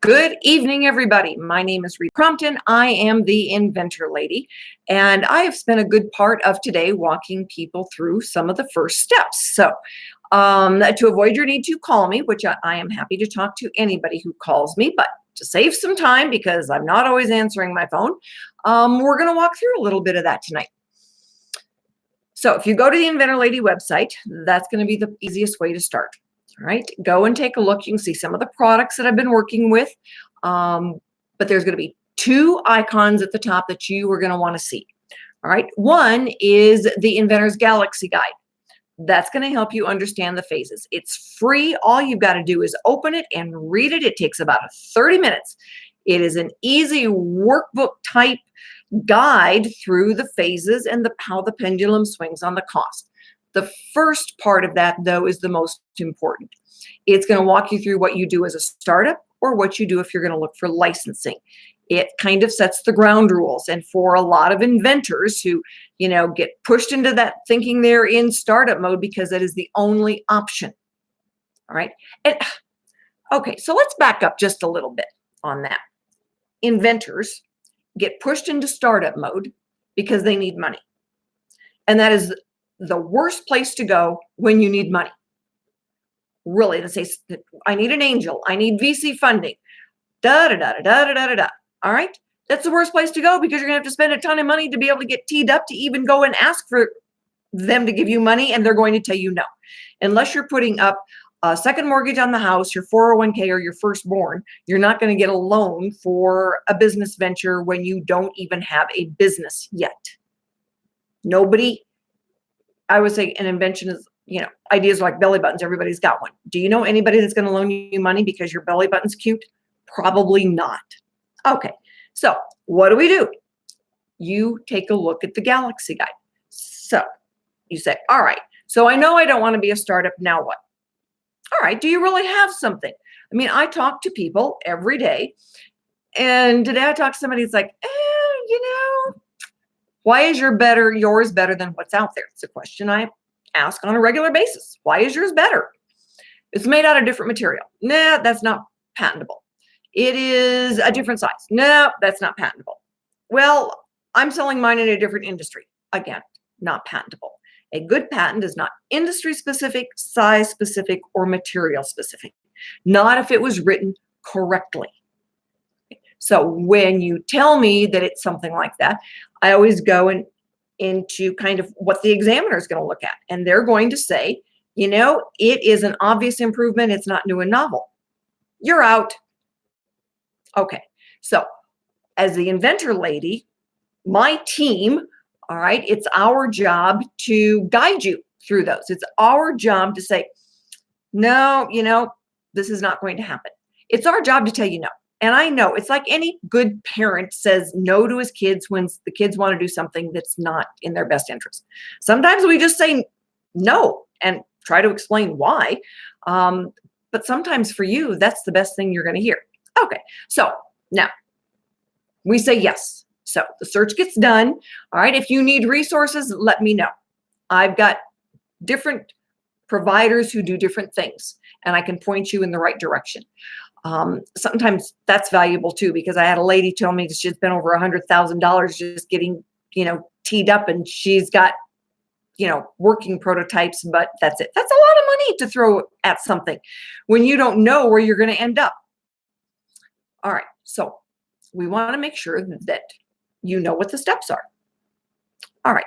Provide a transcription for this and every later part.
Good evening, everybody. My name is Rita Crompton. I am the Inventor Lady, and I have spent a good part of today walking people through some of the first steps. So to avoid your need to call me, which I am happy to talk to anybody who calls me, but to save some time because I'm not always answering my phone, we're going to walk through a little bit of that tonight. So if you go to the Inventor Lady website, that's going to be the easiest way to start. All right, go and take a look. You can see some of the products that I've been working with, but there's going to be two icons at the top that you are going to want to see. All right, one is the Inventor's Galaxy Guide. That's going to help you understand the phases. It's free. All you've got to do is open it and read it. It takes about 30 minutes. It is an easy workbook type guide through the phases and how the pendulum swings on the cost. The first part of that, though, is the most important. It's going to walk you through what you do as a startup or what you do if you're going to look for licensing. It kind of sets the ground rules. And for a lot of inventors who, get pushed into that thinking they're in startup mode because that is the only option. All right. And okay, so let's back up just a little bit on that. Inventors get pushed into startup mode because they need money. And that is the worst place to go when you need money. Really, to say, I need an angel, I need VC funding, da-da-da-da-da-da-da-da. All right? That's the worst place to go because you're going to have to spend a ton of money to be able to get teed up to even go and ask for them to give you money, and they're going to tell you no. Unless you're putting up a second mortgage on the house, your 401k, or your firstborn, you're not going to get a loan for a business venture when you don't even have a business yet. Nobody, I would say an invention is, ideas like belly buttons. Everybody's got one. Do you know anybody that's going to loan you money because your belly button's cute? Probably not. Okay, so what do? You take a look at the Galaxy Guide. So you say, all right, so I know I don't want to be a startup. Now what? All right, do you really have something? I mean, I talk to people every day, and today I talked to somebody that's like, why is yours better than what's out there? It's a question I ask on a regular basis. Why is yours better? It's made out of different material. Nah, that's not patentable. It is a different size. No, that's not patentable. Well, I'm selling mine in a different industry. Again, not patentable. A good patent is not industry specific, size specific, or material specific. Not if it was written correctly. So when you tell me that it's something like that, I always go into kind of what the examiner is going to look at. And they're going to say, it is an obvious improvement. It's not new and novel. You're out. Okay. So as the Inventor Lady, my team, all right, it's our job to guide you through those. It's our job to say, no, this is not going to happen. It's our job to tell you no. And I know it's like any good parent says no to his kids when the kids want to do something that's not in their best interest. Sometimes we just say no and try to explain why. But sometimes for you, that's the best thing you're going to hear. Okay, so now we say yes. So the search gets done. All right, if you need resources, let me know. I've got different providers who do different things, and I can point you in the right direction. Sometimes that's valuable too, because I had a lady tell me that she's been over $100,000 just getting, teed up, and she's got, working prototypes, but that's it. That's a lot of money to throw at something when you don't know where you're going to end up. All right. So we want to make sure that you know what the steps are. All right.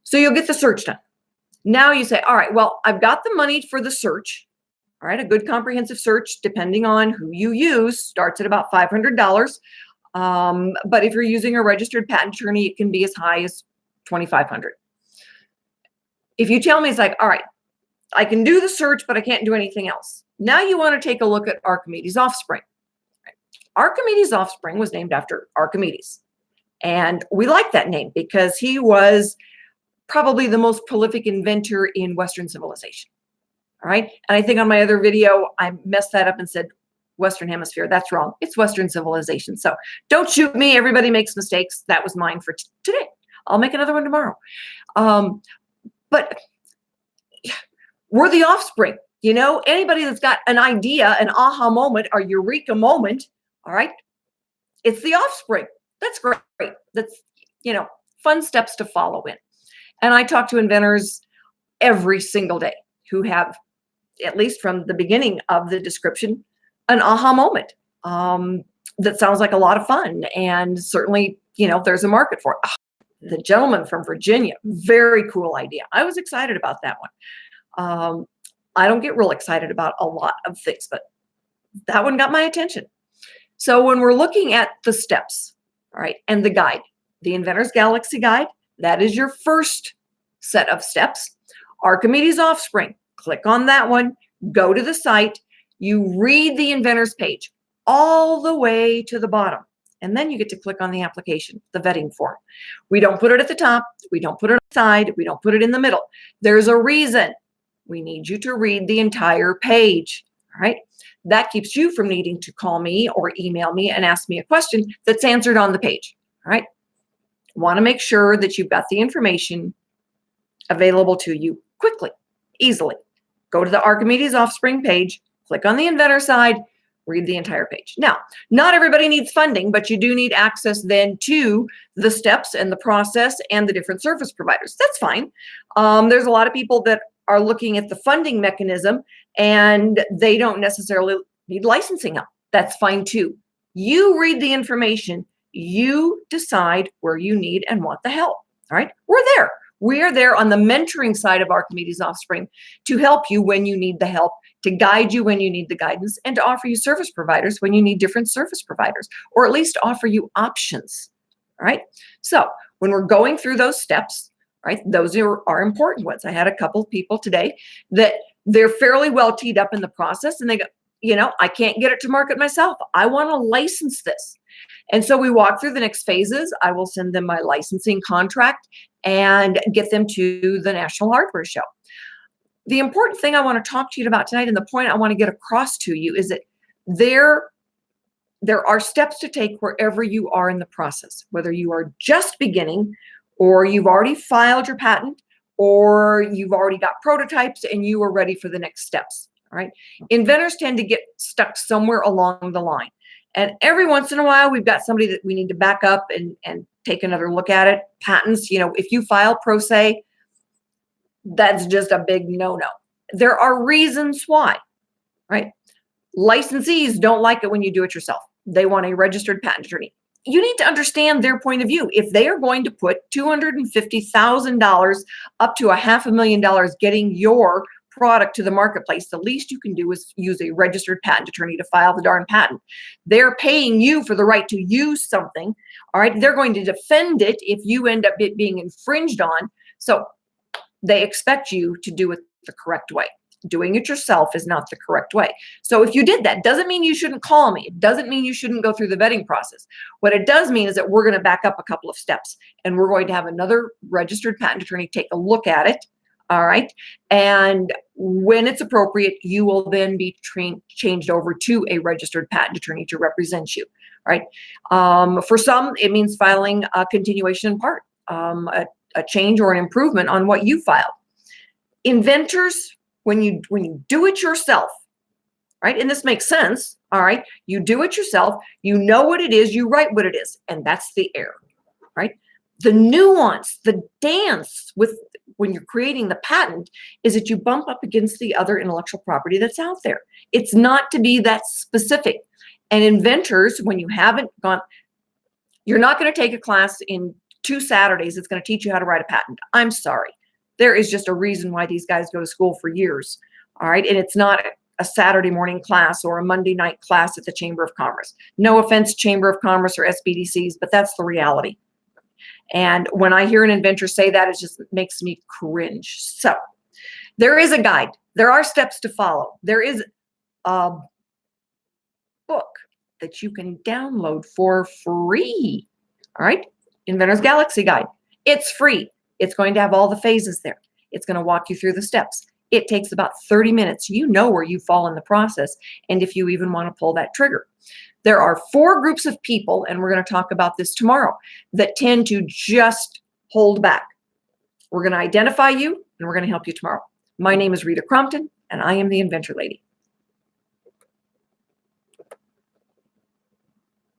So you'll get the search done. Now you say, all right, well, I've got the money for the search. All right, a good comprehensive search, depending on who you use, starts at about $500. But if you're using a registered patent attorney, it can be as high as $2,500. If you tell me it's like, all right, I can do the search, but I can't do anything else. Now you want to take a look at Archimedes' offspring. Archimedes' offspring was named after Archimedes. And we like that name because he was probably the most prolific inventor in Western civilization. All right. And I think on my other video, I messed that up and said Western Hemisphere. That's wrong. It's Western civilization. So don't shoot me. Everybody makes mistakes. That was mine for today. I'll make another one tomorrow. But we're the offspring. Anybody that's got an idea, an aha moment, or Eureka moment, all right, it's the offspring. That's great. That's, fun steps to follow in. And I talk to inventors every single day who have, at least from the beginning of the description, an aha moment that sounds like a lot of fun. And certainly, there's a market for it. The gentleman from Virginia, very cool idea. I was excited about that one. I don't get real excited about a lot of things, but that one got my attention. So when we're looking at the steps, all right, and the guide, the Inventor's Galaxy Guide, that is your first set of steps. Archimedes Offspring, click on that one, go to the site, you read the Inventor's page all the way to the bottom, and then you get to click on the application, the vetting form. We don't put it at the top, we don't put it on the side, we don't put it in the middle. There's a reason. We need you to read the entire page, all right? That keeps you from needing to call me or email me and ask me a question that's answered on the page, all right? Want to make sure that you've got the information available to you quickly, easily. Go to the Archimedes Offspring page, click on the inventor side, read the entire page. Now, not everybody needs funding, but you do need access then to the steps and the process and the different service providers. That's fine. There's a lot of people that are looking at the funding mechanism and they don't necessarily need licensing help. That's fine too. You read the information, you decide where you need and want the help. All right, we're there. We are there on the mentoring side of Archimedes Offspring to help you when you need the help, to guide you when you need the guidance, and to offer you service providers when you need different service providers, or at least offer you options. All right, so when we're going through those steps, right, those are important ones. I had a couple of people today that they're fairly well teed up in the process, and they go, I can't get it to market myself. I want to license this. And so we walk through the next phases. I will send them my licensing contract and get them to the National Hardware Show. The important thing I want to talk to you about tonight, and the point I want to get across to you, is that there are steps to take wherever you are in the process, whether you are just beginning or you've already filed your patent or you've already got prototypes and you are ready for the next steps. All right. Inventors tend to get stuck somewhere along the line. And every once in a while, we've got somebody that we need to back up and take another look at it. Patents, if you file pro se, that's just a big no-no. There are reasons why, right? Licensees don't like it when you do it yourself. They want a registered patent attorney. You need to understand their point of view. If they are going to put $250,000 up to $500,000 getting your product to the marketplace, the least you can do is use a registered patent attorney to file the darn patent. They're paying you for the right to use something. All right. They're going to defend it if you end up being infringed on. So they expect you to do it the correct way. Doing it yourself is not the correct way. So if you did that, doesn't mean you shouldn't call me. It doesn't mean you shouldn't go through the vetting process. What it does mean is that we're going to back up a couple of steps and we're going to have another registered patent attorney take a look at it. All right. And when it's appropriate, you will then be changed over to a registered patent attorney to represent you. All right. For some, it means filing a continuation in part, a change or an improvement on what you filed. Inventors, when you do it yourself, right? And this makes sense. All right. You do it yourself. You know what it is. You write what it is. And that's the error, right? The nuance, the dance with when you're creating the patent is that you bump up against the other intellectual property that's out there. It's not to be that specific. And inventors, when you haven't gone, you're not going to take a class in 2 Saturdays that's going to teach you how to write a patent. I'm sorry. There is just a reason why these guys go to school for years. All right. And it's not a Saturday morning class or a Monday night class at the Chamber of Commerce. No offense, Chamber of Commerce or SBDCs, but that's the reality. And when I hear an inventor say that, it just makes me cringe. So there is a guide. There are steps to follow. There is a book that you can download for free. All right. Inventor's Galaxy Guide. It's free. It's going to have all the phases there. It's going to walk you through the steps. It takes about 30 minutes. You know where you fall in the process and if you even want to pull that trigger. There are 4 groups of people, and we're going to talk about this tomorrow, that tend to just hold back. We're going to identify you, and we're going to help you tomorrow. My name is Rita Crompton, and I am the Inventor Lady.